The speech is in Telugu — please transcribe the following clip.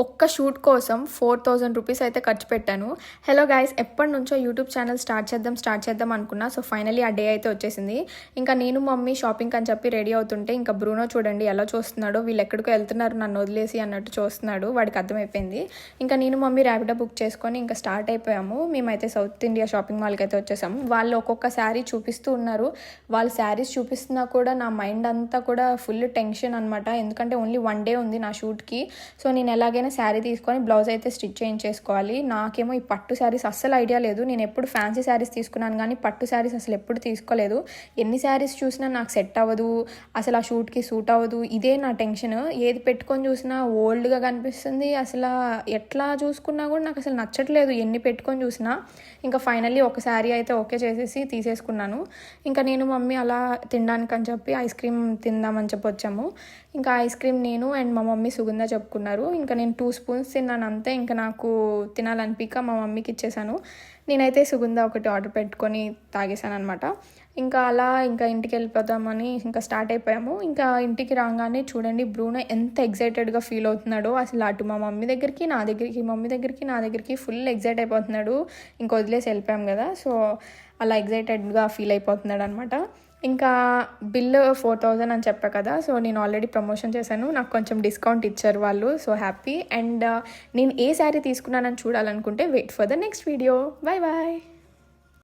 ఒక్క షూట్ కోసం 4000 రూపీస్ అయితే ఖర్చు పెట్టాను. హలో గైస్, ఎప్పటి నుంచో యూట్యూబ్ ఛానల్ స్టార్ట్ చేద్దాం అనుకున్నా. సో ఫైనలీ ఆ డే అయితే వచ్చేసింది. ఇంకా నేను మమ్మీ షాపింగ్ అని చెప్పి రెడీ అవుతుంటే ఇంకా బ్రూనో చూడండి ఎలా చూస్తున్నాడో, వీళ్ళు ఎక్కడికో వెళ్తున్నారు నన్ను వదిలేసి అన్నట్టు చూస్తున్నాడు. వాడికి అర్థమైపోయింది. ఇంకా నేను మమ్మీ ర్యాపిడో బుక్ చేసుకొని ఇంకా స్టార్ట్ అయిపోయాము. మేమైతే సౌత్ ఇండియా షాపింగ్ మాల్కి అయితే వచ్చేసాము. వాళ్ళు ఒక్కొక్క శారీ చూపిస్తూ ఉన్నారు. వాళ్ళు శారీస్ చూపిస్తున్నా కూడా నా మైండ్ అంతా కూడా ఫుల్ టెన్షన్ అనమాట. ఎందుకంటే ఓన్లీ 1 డే ఉంది నా షూట్కి. సో నేను ఎలాగైనా శారీ తీసుకొని బ్లౌజ్ అయితే స్టిచ్ చేయించేసుకోవాలి. నాకేమో ఈ పట్టు శారీస్ అస్సలు ఐడియా లేదు. నేను ఎప్పుడు ఫ్యాన్సీ శారీస్ తీసుకున్నాను కానీ పట్టు శారీస్ అసలు ఎప్పుడు తీసుకోలేదు. ఎన్ని శారీస్ చూసినా నాకు సెట్ అవ్వదు, అసలు ఆ షూట్కి సూట్ అవ్వదు. ఇదే నా టెన్షన్. ఏది పెట్టుకొని చూసినా ఓల్డ్గా కనిపిస్తుంది. అసలు ఎట్లా చూసుకున్నా కూడా నాకు అసలు నచ్చట్లేదు ఎన్ని పెట్టుకొని చూసినా. ఇంకా ఫైనల్లీ ఒక శారీ అయితే ఓకే చేసేసి తీసేసుకున్నాను. ఇంకా నేను మమ్మీ అలా తినడానికి అని చెప్పి ఐస్ క్రీమ్ తిందామని చెప్పి వచ్చాము. ఇంకా ఐస్ క్రీమ్ నేను అండ్ మా మమ్మీ సుగంధ చెప్పుకున్నారు. ఇంకా నేను 2 స్పూన్స్ తిన్నాను అంతే. ఇంకా నాకు తినాలనిపిక మా మమ్మీకి ఇచ్చేసాను. నేనైతే సుగంధ ఒకటి ఆర్డర్ పెట్టుకొని తాగేసాను అనమాట. ఇంకా ఇంటికి వెళ్ళిపోదామని ఇంకా స్టార్ట్ అయిపోయాము. ఇంకా ఇంటికి రాగానే చూడండి బ్రూనో ఎంత ఎగ్జైటెడ్గా ఫీల్ అవుతున్నాడో. అసలు అటు మా మమ్మీ దగ్గరికి నా దగ్గరికి ఫుల్ ఎగ్జైట్ అయిపోతున్నాడు. ఇంకా వదిలేసి వెళ్ళిపోయాం కదా, సో అలా ఎగ్జైటెడ్గా ఫీల్ అయిపోతున్నాడు అనమాట. ఇంకా బిల్లు 4000 అని చెప్పా కదా, సో నేను ఆల్రెడీ ప్రమోషన్ చేశాను. నాకు కొంచెం డిస్కౌంట్ ఇచ్చారు వాళ్ళు, సో హ్యాపీ. అండ్ నేను ఏ శారీ తీసుకున్నానని చూడాలనుకుంటే wait for the next video. Bye bye.